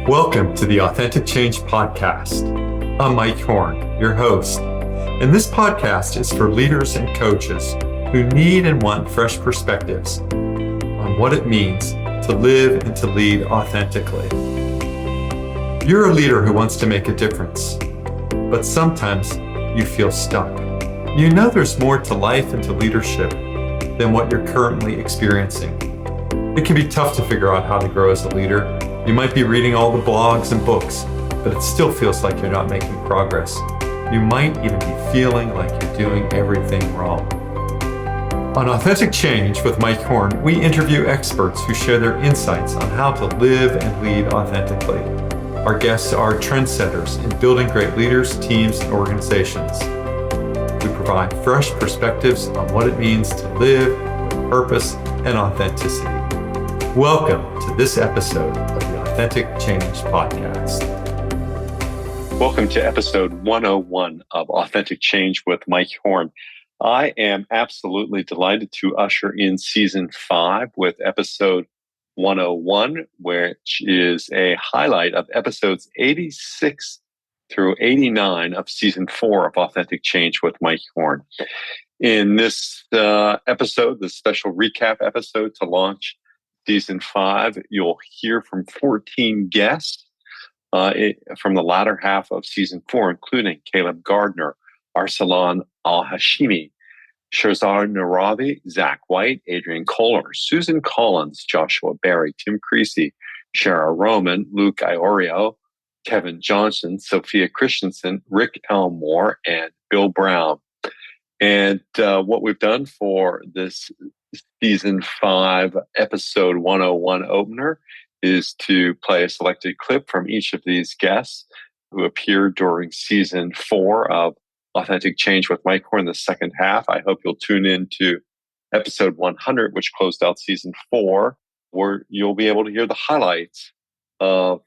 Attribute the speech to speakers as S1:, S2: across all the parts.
S1: Welcome to the Authentic Change Podcast. I'm Mike Horne, your host, and this podcast is for leaders and coaches who need and want fresh perspectives on what it means to live and to lead authentically. You're a leader who wants to make a difference, but sometimes you feel stuck. You know there's more to life and to leadership than what you're currently experiencing. It can be tough to figure out how to grow as a leader. You might be reading all the blogs and books, but it still feels like you're not making progress. You might even be feeling like you're doing everything wrong. On Authentic Change with Mike Horne, we interview experts who share their insights on how to live and lead authentically. Our guests are trendsetters in building great leaders, teams, and organizations. We provide fresh perspectives on what it means to live with purpose and authenticity. Welcome to this episode of the Authentic Change Podcast.
S2: Welcome to episode 101 of Authentic Change with Mike Horne. I am absolutely delighted to usher in season 5 with episode 101, which is a highlight of episodes 86 through 89 of season 4 of Authentic Change with Mike Horne. In this episode, the special recap episode to launch season 5, you'll hear from 14 guests from the latter half of season 4, including Caleb Gardner, Arsalan Al Hashimi, Shahrzad Naravi, Zach White, Adrian Kohler, Susan Collins, Joshua Berry, Tim Creasey, Shara Roman, Luke Iorio, Kevin Johnson, Sophia Kristjansson, Rick Elmore, and Bill Brown. And what we've done for this season 5 episode 101 opener is to play a selected clip from each of these guests who appeared during season 4 of Authentic Change with Mike Horne, the second half. I hope you'll tune in to episode 100, which closed out season 4, where you'll be able to hear the highlights of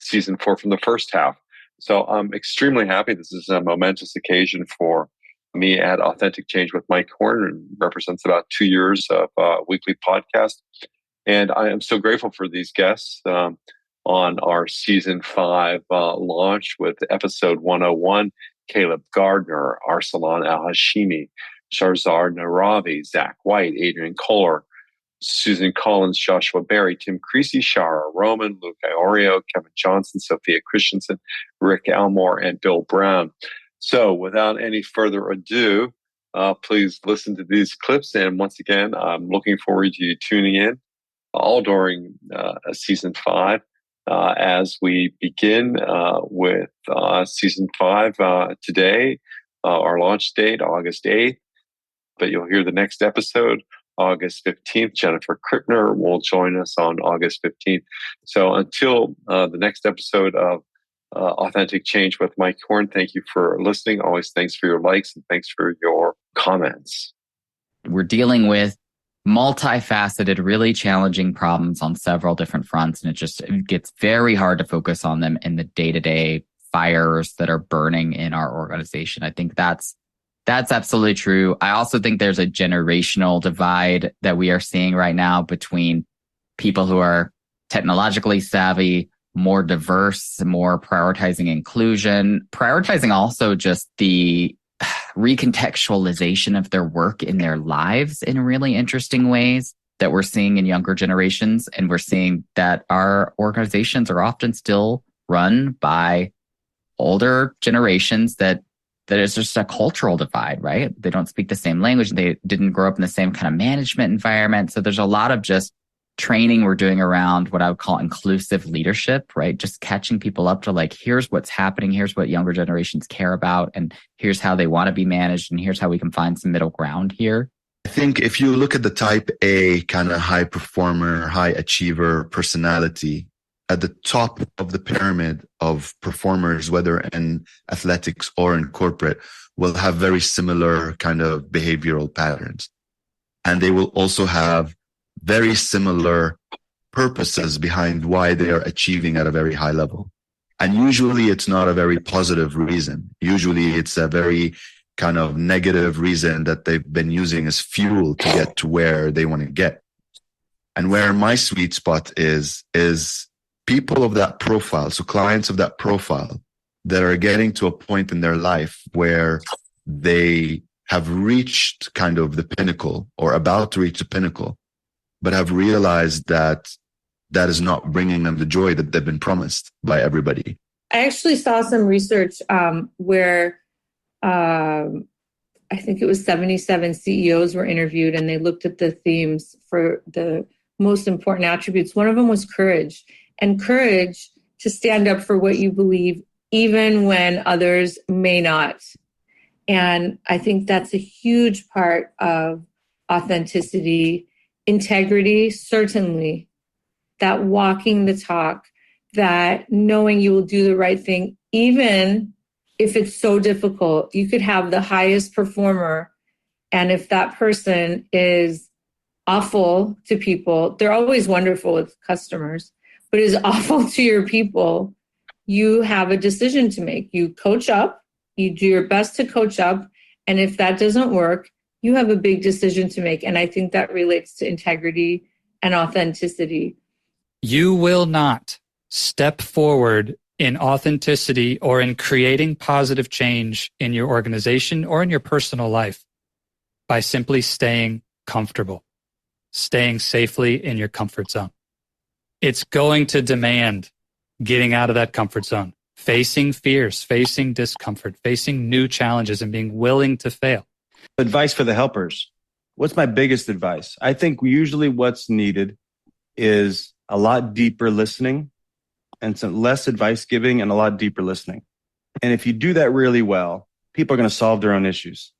S2: season 4 from the first half. So I'm extremely happy. This is a momentous occasion for me at Authentic Change with Mike Horne, and represents about 2 years of weekly podcast. And I am so grateful for these guests on our season 5 launch with episode 101, Caleb Gardner, Arsalan Al Hashimi, Shahrzad Naravi, Zach White, Adrian Kohler, Susan Collins, Joshua Berry, Tim Creasey, Shara Roman, Luke Iorio, Kevin Johnson, Sophia Kristjansson, Rick Elmore, and Bill Brown. So without any further ado, please listen to these clips. And once again, I'm looking forward to you tuning in all during season 5 as we begin with season 5 today, our launch date, August 8th. But you'll hear the next episode, August 15th. Jennifer Krippner will join us on August 15th. So until the next episode of Authentic Change with Mike Horne, thank you for listening. Always thanks for your likes and thanks for your comments.
S3: We're dealing with multifaceted, really challenging problems on several different fronts, and it gets very hard to focus on them in the day-to-day fires that are burning in our organization. I think that's absolutely true. I also think there's a generational divide that we are seeing right now between people who are technologically savvy, more diverse, more prioritizing inclusion, prioritizing also just the recontextualization of their work in their lives in really interesting ways that we're seeing in younger generations. And we're seeing that our organizations are often still run by older generations that is just a cultural divide, right? They don't speak the same language. They didn't grow up in the same kind of management environment. So there's a lot of just training we're doing around what I would call inclusive leadership, right? Just catching people up to like, here's what's happening. Here's what younger generations care about. And here's how they want to be managed. And here's how we can find some middle ground here.
S4: I think if you look at the type A kind of high performer, high achiever personality, at the top of the pyramid of performers, whether in athletics or in corporate, will have very similar kind of behavioral patterns. And they will also have very similar purposes behind why they are achieving at a very high level. And usually it's not a very positive reason. Usually it's a very kind of negative reason that they've been using as fuel to get to where they want to get. And where my sweet spot is people of that profile, so clients of that profile that are getting to a point in their life where they have reached kind of the pinnacle or about to reach the pinnacle, but have realized that that is not bringing them the joy that they've been promised by everybody.
S5: I actually saw some research where I think it was 77 CEOs were interviewed, and they looked at the themes for the most important attributes. One of them was courage, and courage to stand up for what you believe, even when others may not. And I think that's a huge part of authenticity, integrity, certainly, that walking the talk, that knowing you will do the right thing, even if it's so difficult. You could have the highest performer, and if that person is awful to people, they're always wonderful with customers, but is awful to your people, you have a decision to make. You coach up, you do your best to coach up, and if that doesn't work, you have a big decision to make. And I think that relates to integrity and authenticity.
S6: You will not step forward in authenticity or in creating positive change in your organization or in your personal life by simply staying comfortable, staying safely in your comfort zone. It's going to demand getting out of that comfort zone, facing fears, facing discomfort, facing new challenges, and being willing to fail.
S7: Advice for the helpers. What's my biggest advice? I think usually what's needed is a lot deeper listening and some less advice giving and a lot deeper listening. And if you do that really well, people are going to solve their own issues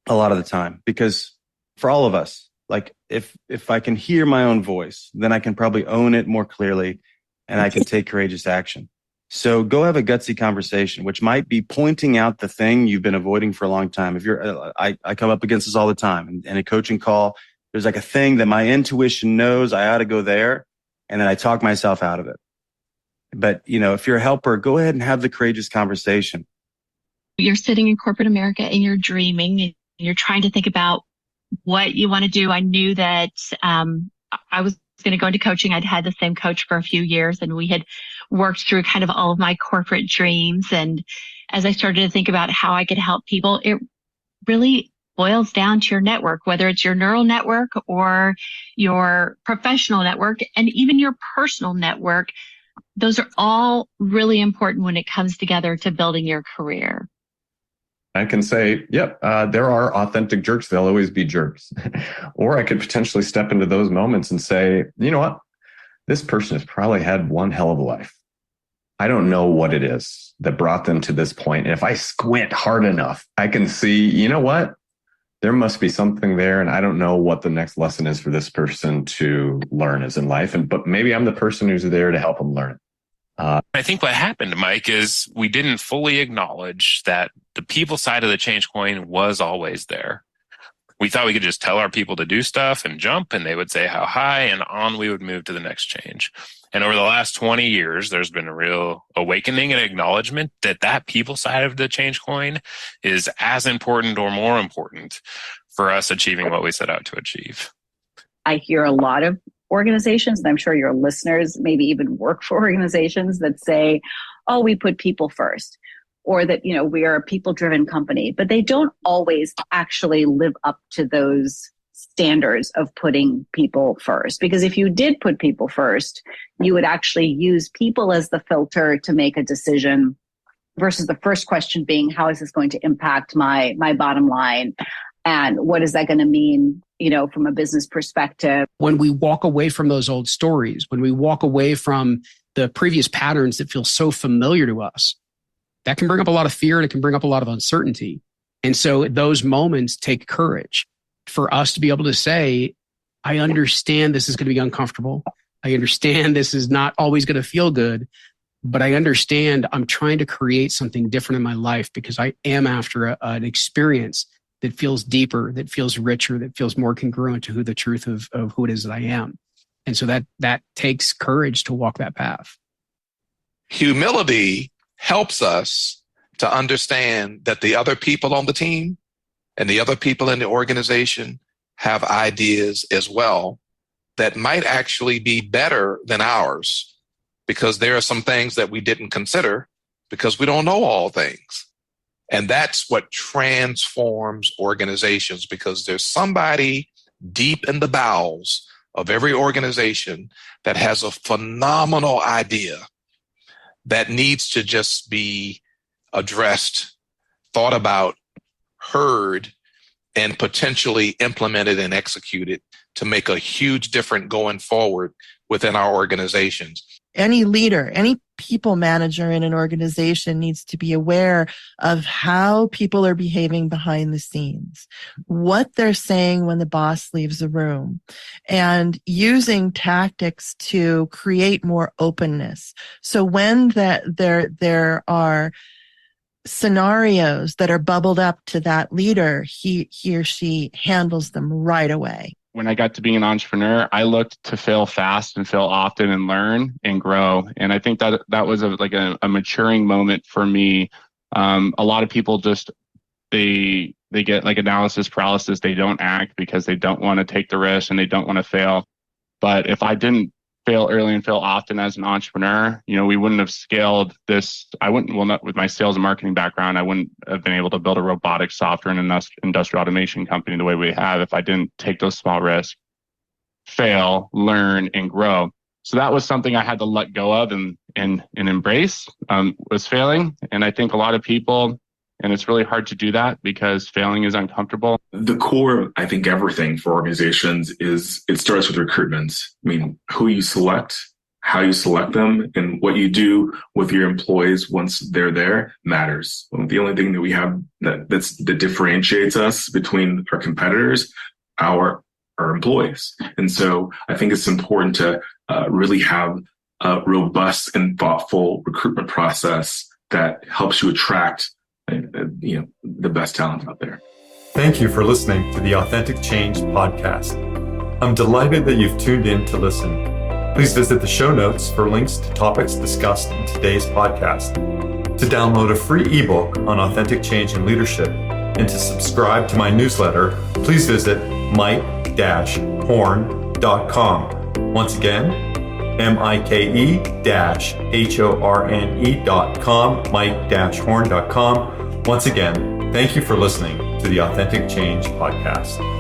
S7: a lot of the time. Because for all of us, like if I can hear my own voice, then I can probably own it more clearly and I can take courageous action. So go have a gutsy conversation, which might be pointing out the thing you've been avoiding for a long time. If you're, I come up against this all the time in a coaching call. There's like a thing that my intuition knows I ought to go there, and then I talk myself out of it. But, you know, if you're a helper, go ahead and have the courageous conversation.
S8: You're sitting in corporate America and you're dreaming and you're trying to think about what you want to do. I knew that I was going to go into coaching. I'd had the same coach for a few years, and we had worked through kind of all of my corporate dreams. And as I started to think about how I could help people, it really boils down to your network, whether it's your neural network or your professional network and even your personal network. Those are all really important when it comes together to building your career.
S9: I can say, yep, there are authentic jerks. They'll always be jerks. Or I could potentially step into those moments and say, you know what? This person has probably had one hell of a life. I don't know what it is that brought them to this point. And if I squint hard enough, I can see, you know what? There must be something there. And I don't know what the next lesson is for this person to learn as in life. But maybe I'm the person who's there to help them learn.
S10: I think what happened, Mike, is we didn't fully acknowledge that the people side of the change coin was always there. We thought we could just tell our people to do stuff and jump, and they would say how high, and on we would move to the next change. And over the last 20 years, there's been a real awakening and acknowledgement that that people side of the change coin is as important or more important for us achieving what we set out to achieve.
S11: I hear a lot of organizations, and I'm sure your listeners maybe even work for organizations that say, oh, we put people first, or that, you know, we are a people-driven company, but they don't always actually live up to those standards of putting people first. Because if you did put people first, you would actually use people as the filter to make a decision versus the first question being, how is this going to impact my bottom line? And what is that going to mean, you know, from a business perspective?
S12: When we walk away from those old stories, when we walk away from the previous patterns that feel so familiar to us, that can bring up a lot of fear and it can bring up a lot of uncertainty. And so those moments take courage for us to be able to say, I understand this is going to be uncomfortable. I understand this is not always going to feel good, but I understand I'm trying to create something different in my life because I am after an experience that feels deeper, that feels richer, that feels more congruent to who the truth of who it is that I am. And so that takes courage to walk that path.
S13: Humility helps us to understand that the other people on the team and the other people in the organization have ideas as well that might actually be better than ours. because there are some things that we didn't consider because we don't know all things. And that's what transforms organizations, because there's somebody deep in the bowels of every organization that has a phenomenal idea that needs to just be addressed, thought about, heard, and potentially implemented and executed to make a huge difference going forward within our organizations.
S14: Any leader, any people manager in an organization needs to be aware of how people are behaving behind the scenes, what they're saying when the boss leaves the room, and using tactics to create more openness. So when there are scenarios that are bubbled up to that leader, he or she handles them right away.
S15: When I got to being an entrepreneur, I looked to fail fast and fail often and learn and grow. And I think that was a maturing moment for me. A lot of people just, they get like analysis paralysis. They don't act because they don't want to take the risk and they don't want to fail. But if I didn't fail early and fail often as an entrepreneur, we wouldn't have scaled this. Not with my sales and marketing background, I wouldn't have been able to build a robotics software and industrial automation company the way we have if I didn't take those small risks, fail, learn, and grow. So that was something I had to let go of and embrace, was failing. And I think a lot of people, and it's really hard to do that because failing is uncomfortable.
S16: The core, I think, everything for organizations is it starts with recruitment. I mean, who you select, how you select them, and what you do with your employees once they're there matters. The only thing that we have that differentiates us between our competitors, our employees. And so I think it's important to really have a robust and thoughtful recruitment process that helps you attract the best talent out there.
S1: Thank you for listening to the Authentic Change podcast. I'm delighted that you've tuned in to listen. Please visit the show notes for links to topics discussed in today's podcast. To download a free ebook on authentic change and leadership and to subscribe to my newsletter, please visit mike-horne.com. Once again, mike-horne.com, mike-horne.com. Once again, thank you for listening to the Authentic Change podcast.